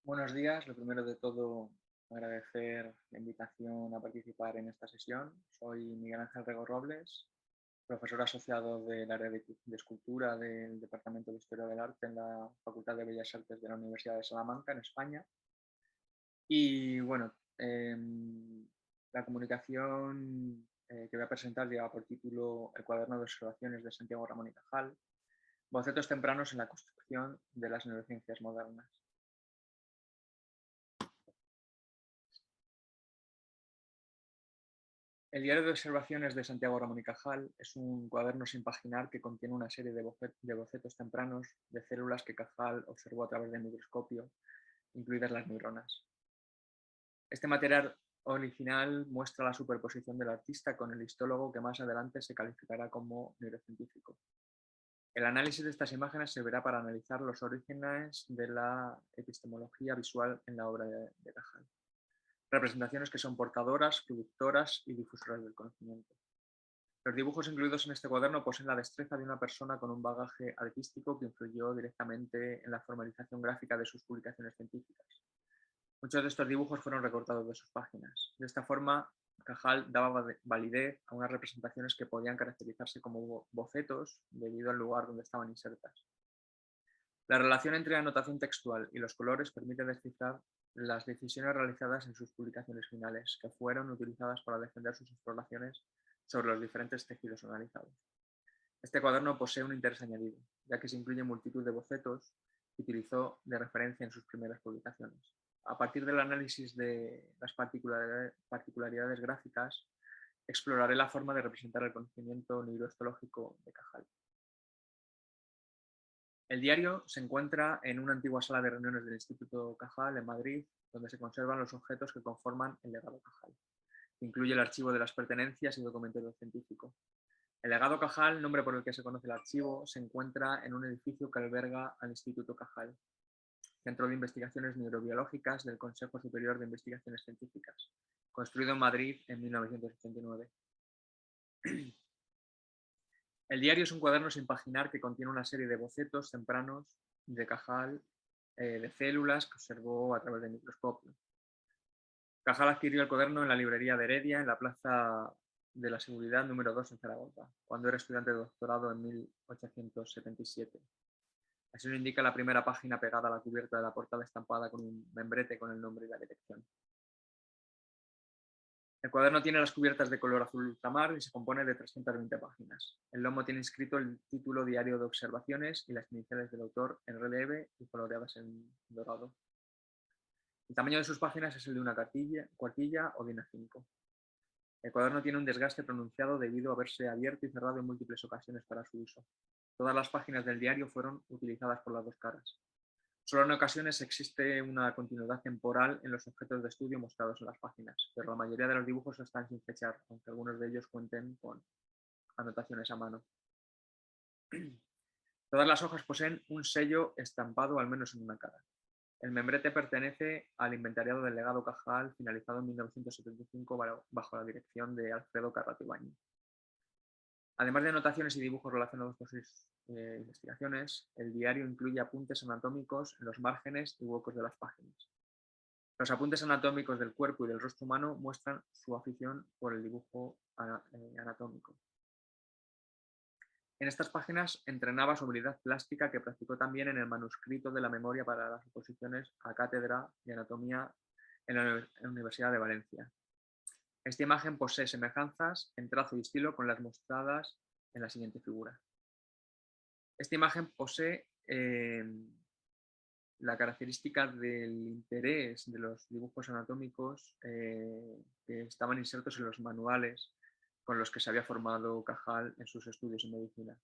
Buenos días. Lo primero de todo, agradecer la invitación a participar en esta sesión. Soy Miguel Ángel Rego Robles, profesor asociado del área de escultura del Departamento de Historia del Arte en la Facultad de Bellas Artes de la Universidad de Salamanca, en España. Y bueno, la comunicación que voy a presentar lleva por título El cuaderno de observaciones de Santiago Ramón y Cajal, bocetos tempranos en la construcción de las neurociencias modernas. El diario de observaciones de Santiago Ramón y Cajal es un cuaderno sin paginar que contiene una serie de bocetos tempranos de células que Cajal observó a través del microscopio, incluidas las neuronas. Este material original muestra la superposición del artista con el histólogo que más adelante se calificará como neurocientífico. El análisis de estas imágenes servirá para analizar los orígenes de la epistemología visual en la obra de Cajal. Representaciones que son portadoras, productoras y difusoras del conocimiento. Los dibujos incluidos en este cuaderno poseen la destreza de una persona con un bagaje artístico que influyó directamente en la formalización gráfica de sus publicaciones científicas. Muchos de estos dibujos fueron recortados de sus páginas. De esta forma, Cajal daba validez a unas representaciones que podían caracterizarse como bocetos debido al lugar donde estaban insertas. La relación entre la anotación textual y los colores permite descifrar las decisiones realizadas en sus publicaciones finales, que fueron utilizadas para defender sus exploraciones sobre los diferentes tejidos analizados. Este cuaderno posee un interés añadido, ya que se incluye multitud de bocetos que utilizó de referencia en sus primeras publicaciones. A partir del análisis de las particularidades gráficas, exploraré la forma de representar el conocimiento neurohistológico de Cajal. El diario se encuentra en una antigua sala de reuniones del Instituto Cajal en Madrid, donde se conservan los objetos que conforman el legado Cajal. Incluye el archivo de las pertenencias y documento científico. El legado Cajal, nombre por el que se conoce el archivo, se encuentra en un edificio que alberga al Instituto Cajal, Centro de Investigaciones Neurobiológicas del Consejo Superior de Investigaciones Científicas, construido en Madrid en 1989. El diario es un cuaderno sin paginar que contiene una serie de bocetos tempranos de Cajal de células que observó a través del microscopio. Cajal adquirió el cuaderno en la librería de Heredia, en la Plaza de la Seguridad número 2 en Zaragoza, cuando era estudiante de doctorado en 1877. Así lo indica la primera página pegada a la cubierta de la portada estampada con un membrete con el nombre y la dirección. El cuaderno tiene las cubiertas de color azul ultramar y se compone de 320 páginas. El lomo tiene inscrito el título Diario de Observaciones y las iniciales del autor en relieve y coloreadas en dorado. El tamaño de sus páginas es el de una cuartilla o DIN A5. El cuaderno tiene un desgaste pronunciado debido a haberse abierto y cerrado en múltiples ocasiones para su uso. Todas las páginas del diario fueron utilizadas por las dos caras. Solo en ocasiones existe una continuidad temporal en los objetos de estudio mostrados en las páginas, pero la mayoría de los dibujos están sin fechar, aunque algunos de ellos cuenten con anotaciones a mano. Todas las hojas poseen un sello estampado al menos en una cara. El membrete pertenece al inventariado del legado Cajal, finalizado en 1975 bajo la dirección de Alfredo Carrato Ibáñez. Además de anotaciones y dibujos relacionados con sus investigaciones, el diario incluye apuntes anatómicos en los márgenes y huecos de las páginas. Los apuntes anatómicos del cuerpo y del rostro humano muestran su afición por el dibujo anatómico. En estas páginas entrenaba su habilidad plástica que practicó también en el manuscrito de la memoria para las oposiciones a cátedra de anatomía en la Universidad de Valencia. Esta imagen posee semejanzas en trazo y estilo con las mostradas en la siguiente figura. Esta imagen posee la característica del interés de los dibujos anatómicos que estaban insertos en los manuales con los que se había formado Cajal en sus estudios en medicina.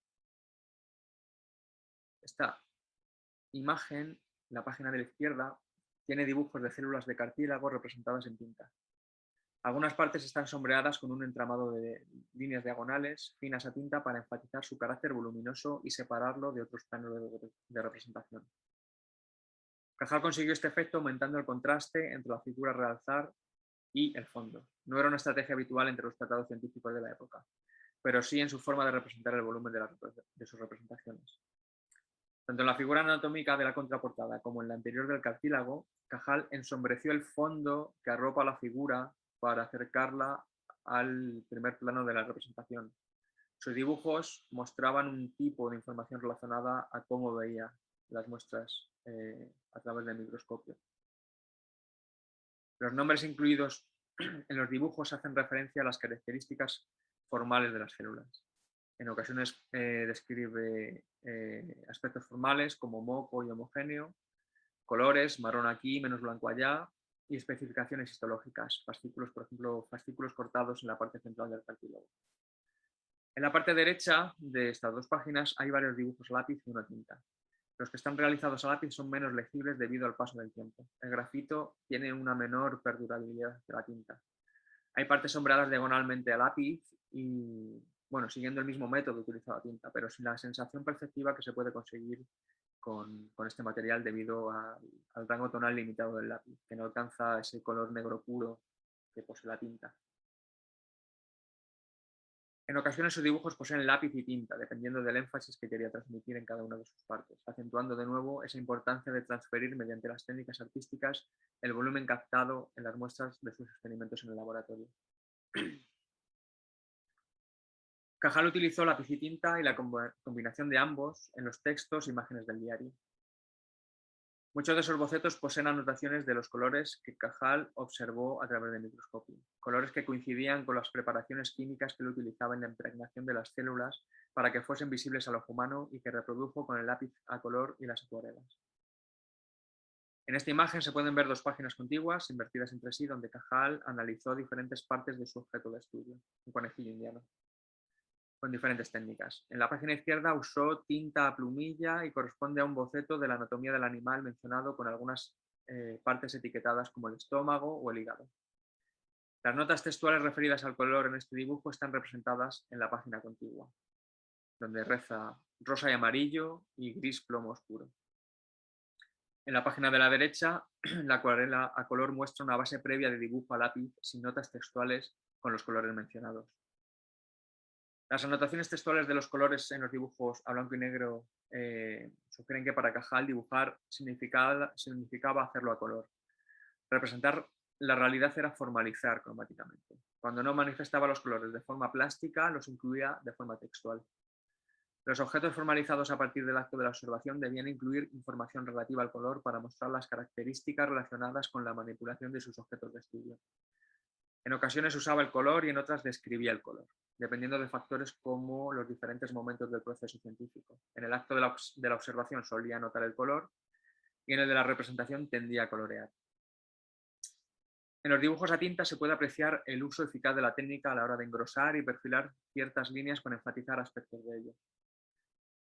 Esta imagen, la página de la izquierda, tiene dibujos de células de cartílago representadas en tinta. Algunas partes están sombreadas con un entramado de líneas diagonales finas a tinta para enfatizar su carácter voluminoso y separarlo de otros planos de representación. Cajal consiguió este efecto aumentando el contraste entre la figura a realzar y el fondo. No era una estrategia habitual entre los tratados científicos de la época, pero sí en su forma de representar el volumen de sus representaciones. Tanto en la figura anatómica de la contraportada como en la anterior del cartílago, Cajal ensombreció el fondo que arropa la figura para acercarla al primer plano de la representación. Sus dibujos mostraban un tipo de información relacionada a cómo veía las muestras a través del microscopio. Los nombres incluidos en los dibujos hacen referencia a las características formales de las células. En ocasiones describe aspectos formales como moco y homogéneo, colores, marrón aquí, menos blanco allá, y especificaciones histológicas, fascículos, por ejemplo, fascículos cortados en la parte central del cartílago. En la parte derecha de estas dos páginas hay varios dibujos a lápiz y una tinta. Los que están realizados a lápiz son menos legibles debido al paso del tiempo. El grafito tiene una menor perdurabilidad que la tinta. Hay partes sombreadas diagonalmente a lápiz y, bueno, siguiendo el mismo método utilizado a tinta, pero sin la sensación perceptiva que se puede conseguir con este material debido al rango tonal limitado del lápiz, que no alcanza ese color negro puro que posee la tinta. En ocasiones sus dibujos poseen lápiz y tinta, dependiendo del énfasis que quería transmitir en cada una de sus partes, acentuando de nuevo esa importancia de transferir mediante las técnicas artísticas el volumen captado en las muestras de sus experimentos en el laboratorio. Cajal utilizó lápiz y tinta y la combinación de ambos en los textos e imágenes del diario. Muchos de esos bocetos poseen anotaciones de los colores que Cajal observó a través del microscopio, colores que coincidían con las preparaciones químicas que él utilizaba en la impregnación de las células para que fuesen visibles al ojo humano y que reprodujo con el lápiz a color y las acuarelas. En esta imagen se pueden ver dos páginas contiguas, invertidas entre sí, donde Cajal analizó diferentes partes de su objeto de estudio, un conejillo indiano, con diferentes técnicas. En la página izquierda usó tinta a plumilla y corresponde a un boceto de la anatomía del animal mencionado con algunas partes etiquetadas como el estómago o el hígado. Las notas textuales referidas al color en este dibujo están representadas en la página contigua, donde reza rosa y amarillo y gris plomo oscuro. En la página de la derecha, la acuarela a color muestra una base previa de dibujo a lápiz sin notas textuales con los colores mencionados. Las anotaciones textuales de los colores en los dibujos a blanco y negro sugieren que para Cajal dibujar significaba hacerlo a color. Representar la realidad era formalizar cromáticamente. Cuando no manifestaba los colores de forma plástica, los incluía de forma textual. Los objetos formalizados a partir del acto de la observación debían incluir información relativa al color para mostrar las características relacionadas con la manipulación de sus objetos de estudio. En ocasiones usaba el color y en otras describía el color, dependiendo de factores como los diferentes momentos del proceso científico. En el acto de la observación solía notar el color y en el de la representación tendía a colorear. En los dibujos a tinta se puede apreciar el uso eficaz de la técnica a la hora de engrosar y perfilar ciertas líneas con enfatizar aspectos de ello.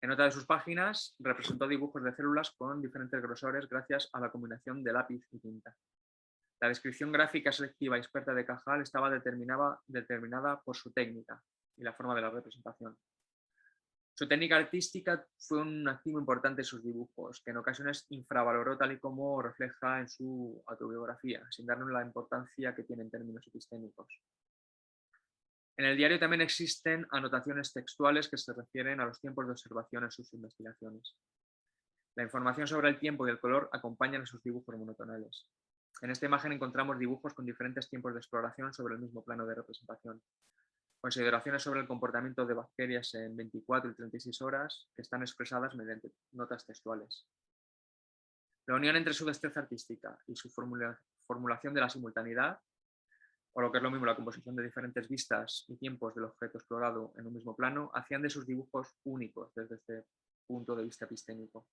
En otra de sus páginas representó dibujos de células con diferentes grosores gracias a la combinación de lápiz y tinta. La descripción gráfica selectiva y experta de Cajal estaba determinada por su técnica y la forma de la representación. Su técnica artística fue un activo importante en sus dibujos, que en ocasiones infravaloró tal y como refleja en su autobiografía, sin darnos la importancia que tiene en términos epistémicos. En el diario también existen anotaciones textuales que se refieren a los tiempos de observación en sus investigaciones. La información sobre el tiempo y el color acompañan a sus dibujos monotonales. En esta imagen encontramos dibujos con diferentes tiempos de exploración sobre el mismo plano de representación. Consideraciones sobre el comportamiento de bacterias en 24 y 36 horas que están expresadas mediante notas textuales. La unión entre su destreza artística y su formulación de la simultaneidad, o lo que es lo mismo la composición de diferentes vistas y tiempos del objeto explorado en un mismo plano, hacían de sus dibujos únicos desde este punto de vista epistémico.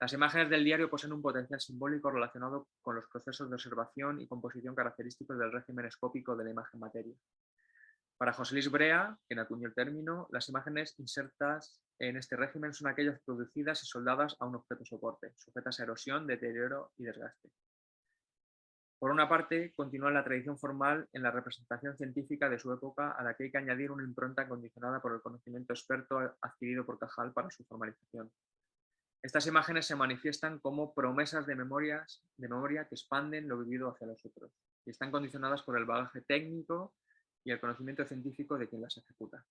Las imágenes del diario poseen un potencial simbólico relacionado con los procesos de observación y composición característicos del régimen escópico de la imagen-materia. Para José Luis Brea, quien acuñó el término, las imágenes insertas en este régimen son aquellas producidas y soldadas a un objeto soporte, sujetas a erosión, deterioro y desgaste. Por una parte, continúa la tradición formal en la representación científica de su época, a la que hay que añadir una impronta condicionada por el conocimiento experto adquirido por Cajal para su formalización. Estas imágenes se manifiestan como promesas de memoria que expanden lo vivido hacia los otros y están condicionadas por el bagaje técnico y el conocimiento científico de quien las ejecuta.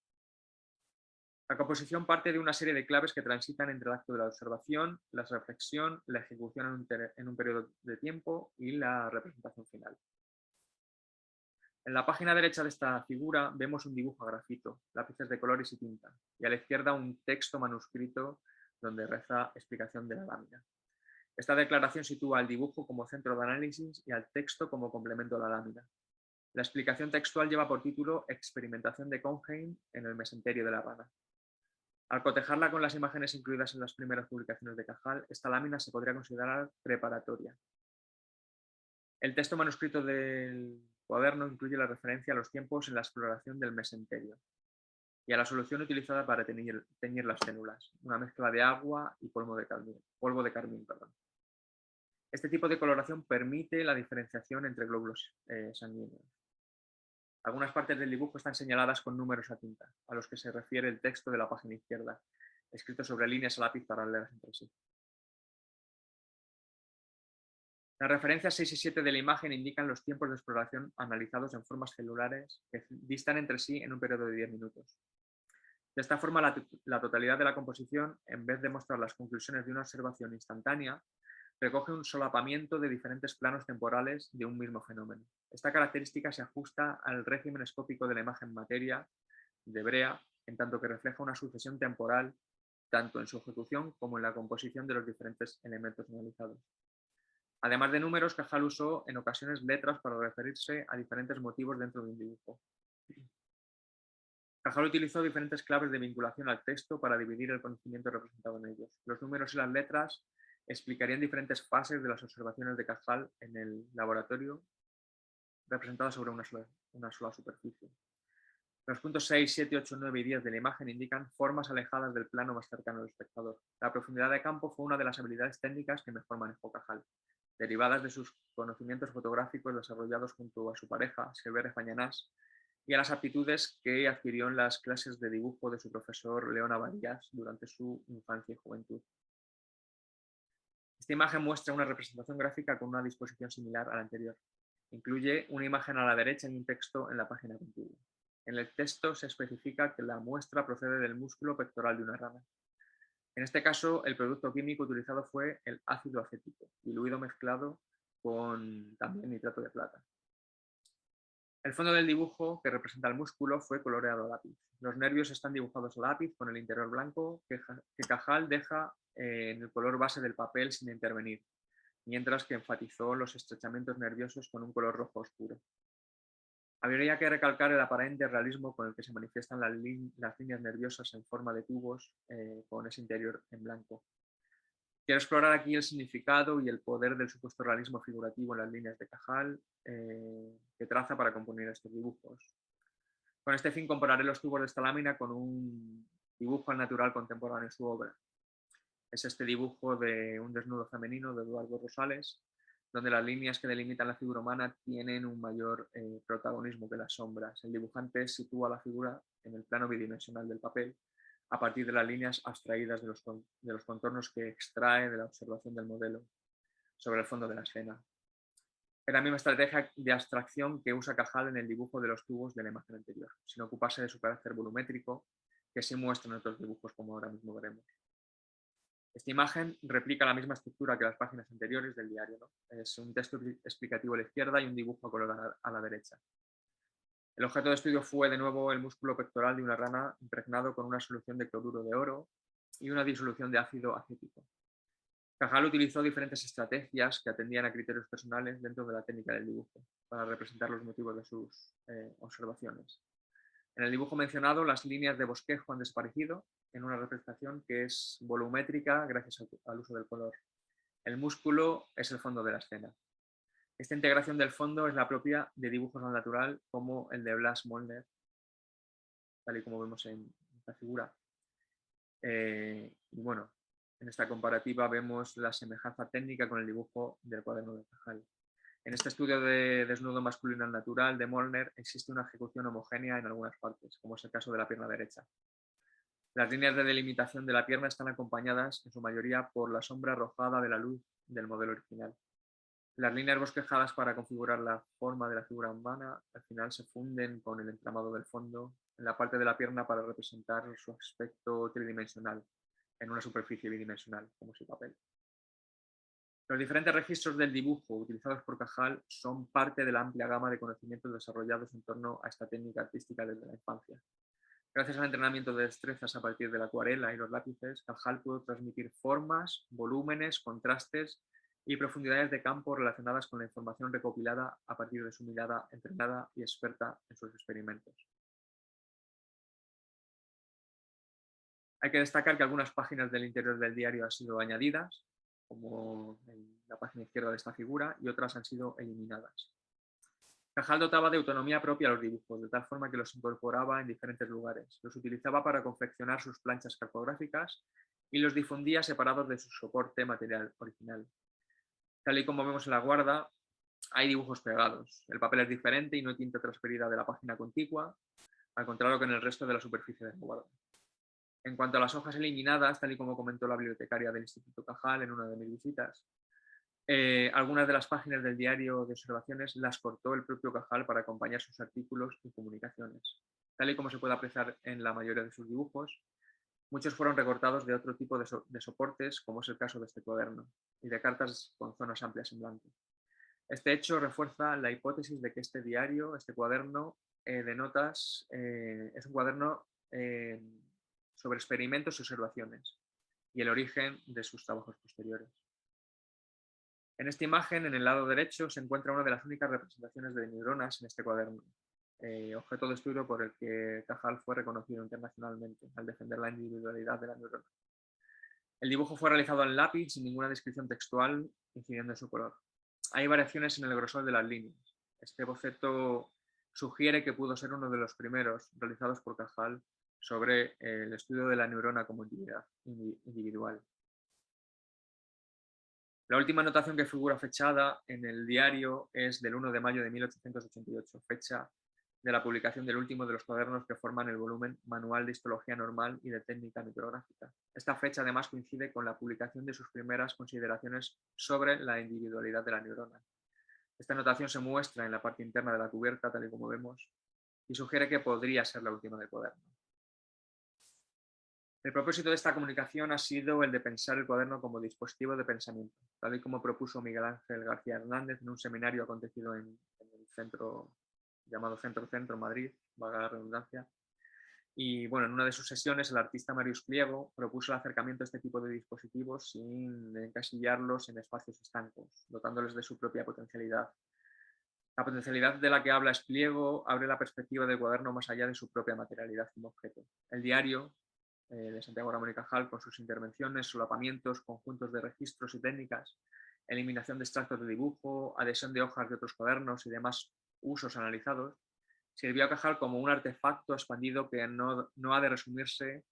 La composición parte de una serie de claves que transitan entre el acto de la observación, la reflexión, la ejecución en un periodo de tiempo y la representación final. En la página derecha de esta figura vemos un dibujo a grafito, lápices de colores y tinta, y a la izquierda un texto manuscrito donde reza explicación de la lámina. Esta declaración sitúa al dibujo como centro de análisis y al texto como complemento a la lámina. La explicación textual lleva por título Experimentación de Cohnheim en el mesenterio de la rana. Al cotejarla con las imágenes incluidas en las primeras publicaciones de Cajal, esta lámina se podría considerar preparatoria. El texto manuscrito del cuaderno incluye la referencia a los tiempos en la exploración del mesenterio y a la solución utilizada para teñir las células, una mezcla de agua y polvo de carmín. Este tipo de coloración permite la diferenciación entre glóbulos sanguíneos. Algunas partes del dibujo están señaladas con números a tinta, a los que se refiere el texto de la página izquierda, escrito sobre líneas a lápiz paralelas entre sí. Las referencias 6 y 7 de la imagen indican los tiempos de exploración analizados en formas celulares que distan entre sí en un periodo de 10 minutos. De esta forma, la totalidad de la composición, en vez de mostrar las conclusiones de una observación instantánea, recoge un solapamiento de diferentes planos temporales de un mismo fenómeno. Esta característica se ajusta al régimen escópico de la imagen materia de Brea, en tanto que refleja una sucesión temporal tanto en su ejecución como en la composición de los diferentes elementos analizados. Además de números, Cajal usó en ocasiones letras para referirse a diferentes motivos dentro de un dibujo. Cajal utilizó diferentes claves de vinculación al texto para dividir el conocimiento representado en ellos. Los números y las letras explicarían diferentes fases de las observaciones de Cajal en el laboratorio, representadas sobre una sola superficie. Los puntos 6, 7, 8, 9 y 10 de la imagen indican formas alejadas del plano más cercano al espectador. La profundidad de campo fue una de las habilidades técnicas que mejor manejó Cajal, derivadas de sus conocimientos fotográficos desarrollados junto a su pareja, Silvere Fañanás, y a las aptitudes que adquirió en las clases de dibujo de su profesor León Abadías durante su infancia y juventud. Esta imagen muestra una representación gráfica con una disposición similar a la anterior. Incluye una imagen a la derecha y un texto en la página contigua. En el texto se especifica que la muestra procede del músculo pectoral de una rana. En este caso, el producto químico utilizado fue el ácido acético, diluido mezclado con también nitrato de plata. El fondo del dibujo, que representa el músculo, fue coloreado a lápiz. Los nervios están dibujados a lápiz con el interior blanco que Cajal deja en el color base del papel sin intervenir, mientras que enfatizó los estrechamientos nerviosos con un color rojo oscuro. Habría que recalcar el aparente realismo con el que se manifiestan las líneas nerviosas en forma de tubos con ese interior en blanco. Quiero explorar aquí el significado y el poder del supuesto realismo figurativo en las líneas de Cajal que traza para componer estos dibujos. Con este fin compararé los tubos de esta lámina con un dibujo al natural contemporáneo en su obra. Es este dibujo de un desnudo femenino de Eduardo Rosales, donde las líneas que delimitan la figura humana tienen un mayor protagonismo que las sombras. El dibujante sitúa la figura en el plano bidimensional del papel a partir de las líneas abstraídas de los contornos que extrae de la observación del modelo sobre el fondo de la escena. Es la misma estrategia de abstracción que usa Cajal en el dibujo de los tubos de la imagen anterior, sin ocuparse de su carácter volumétrico, que sí muestra en otros dibujos, como ahora mismo veremos. Esta imagen replica la misma estructura que las páginas anteriores del diario, ¿no? Es un texto explicativo a la izquierda y un dibujo a color a la derecha. El objeto de estudio fue de nuevo el músculo pectoral de una rana impregnado con una solución de cloruro de oro y una disolución de ácido acético. Cajal utilizó diferentes estrategias que atendían a criterios personales dentro de la técnica del dibujo para representar los motivos de sus observaciones. En el dibujo mencionado, las líneas de bosquejo han desaparecido en una representación que es volumétrica gracias al uso del color. El músculo es el fondo de la escena. Esta integración del fondo es la propia de dibujos al natural como el de Blas Molner, tal y como vemos en esta figura. Y bueno, en esta comparativa vemos la semejanza técnica con el dibujo del cuaderno de Cajal. En este estudio de desnudo masculino al natural de Molner existe una ejecución homogénea en algunas partes, como es el caso de la pierna derecha. Las líneas de delimitación de la pierna están acompañadas en su mayoría por la sombra arrojada de la luz del modelo original. Las líneas bosquejadas para configurar la forma de la figura humana al final se funden con el entramado del fondo en la parte de la pierna para representar su aspecto tridimensional en una superficie bidimensional, como su papel. Los diferentes registros del dibujo utilizados por Cajal son parte de la amplia gama de conocimientos desarrollados en torno a esta técnica artística desde la infancia. Gracias al entrenamiento de destrezas a partir de la acuarela y los lápices, Cajal pudo transmitir formas, volúmenes, contrastes y profundidades de campo relacionadas con la información recopilada a partir de su mirada entrenada y experta en sus experimentos. Hay que destacar que algunas páginas del interior del diario han sido añadidas, como en la página izquierda de esta figura, y otras han sido eliminadas. Cajal dotaba de autonomía propia a los dibujos, de tal forma que los incorporaba en diferentes lugares. Los utilizaba para confeccionar sus planchas cartográficas y los difundía separados de su soporte material original. Tal y como vemos en la guarda, hay dibujos pegados. El papel es diferente y no hay tinta transferida de la página contigua, al contrario que en el resto de la superficie de la guarda. En cuanto a las hojas eliminadas, tal y como comentó la bibliotecaria del Instituto Cajal en una de mis visitas, algunas de las páginas del diario de observaciones las cortó el propio Cajal para acompañar sus artículos y comunicaciones. Tal y como se puede apreciar en la mayoría de sus dibujos, muchos fueron recortados de otro tipo de soportes, como es el caso de este cuaderno, y de cartas con zonas amplias en blanco. Este hecho refuerza la hipótesis de que este diario, este cuaderno de notas, es un cuaderno sobre experimentos y observaciones, y el origen de sus trabajos posteriores. En esta imagen, en el lado derecho, se encuentra una de las únicas representaciones de neuronas en este cuaderno, objeto de estudio por el que Cajal fue reconocido internacionalmente al defender la individualidad de la neurona. El dibujo fue realizado en lápiz sin ninguna descripción textual incidiendo en su color. Hay variaciones en el grosor de las líneas. Este boceto sugiere que pudo ser uno de los primeros realizados por Cajal sobre el estudio de la neurona como entidad individual. La última anotación que figura fechada en el diario es del 1 de mayo de 1888, fecha de la publicación del último de los cuadernos que forman el volumen Manual de Histología Normal y de Técnica Micrográfica. Esta fecha además coincide con la publicación de sus primeras consideraciones sobre la individualidad de la neurona. Esta anotación se muestra en la parte interna de la cubierta, tal y como vemos, y sugiere que podría ser la última del cuaderno. El propósito de esta comunicación ha sido el de pensar el cuaderno como dispositivo de pensamiento, tal y como propuso Miguel Ángel García Hernández en un seminario acontecido en el centro llamado Centro Madrid, valga la redundancia. Y bueno, en una de sus sesiones el artista Marius Pliego propuso el acercamiento a este tipo de dispositivos sin encasillarlos en espacios estancos, dotándoles de su propia potencialidad. La potencialidad de la que habla Pliego abre la perspectiva del cuaderno más allá de su propia materialidad como objeto. El diario de Santiago Ramón y Cajal, con sus intervenciones, solapamientos, conjuntos de registros y técnicas, eliminación de extractos de dibujo, adhesión de hojas de otros cuadernos y demás usos analizados, sirvió a Cajal como un artefacto expandido que no ha de resumirse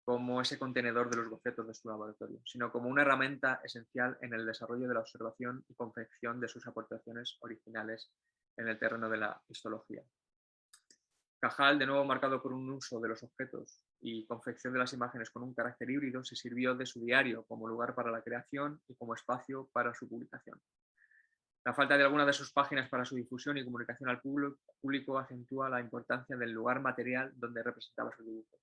como ese contenedor de los bocetos de su laboratorio, sino como una herramienta esencial en el desarrollo de la observación y confección de sus aportaciones originales en el terreno de la histología. Cajal, de nuevo marcado por un uso de los objetos y confección de las imágenes con un carácter híbrido, se sirvió de su diario como lugar para la creación y como espacio para su publicación. La falta de alguna de sus páginas para su difusión y comunicación al público acentúa la importancia del lugar material donde representaba sus dibujos.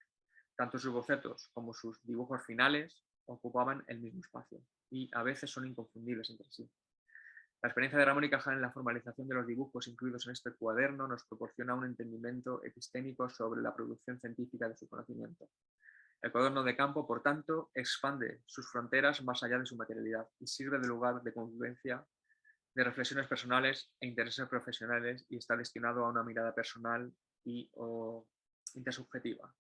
Tanto sus bocetos como sus dibujos finales ocupaban el mismo espacio y a veces son inconfundibles entre sí. La experiencia de Ramón y Cajal en la formalización de los dibujos incluidos en este cuaderno nos proporciona un entendimiento epistémico sobre la producción científica de su conocimiento. El cuaderno de campo, por tanto, expande sus fronteras más allá de su materialidad y sirve de lugar de convivencia, de reflexiones personales e intereses profesionales y está destinado a una mirada personal o intersubjetiva.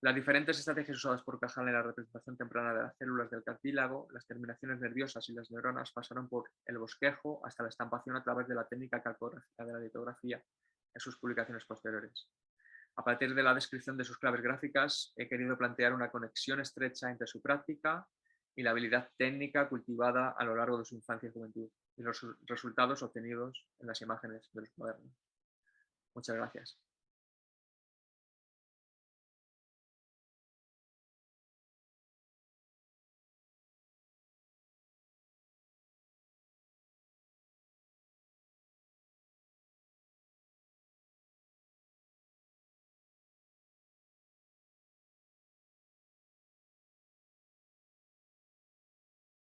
Las diferentes estrategias usadas por Cajal en la representación temprana de las células del cartílago, las terminaciones nerviosas y las neuronas pasaron por el bosquejo hasta la estampación a través de la técnica calcográfica de la litografía en sus publicaciones posteriores. A partir de la descripción de sus claves gráficas, he querido plantear una conexión estrecha entre su práctica y la habilidad técnica cultivada a lo largo de su infancia y juventud, y los resultados obtenidos en las imágenes de los cuadernos. Muchas gracias.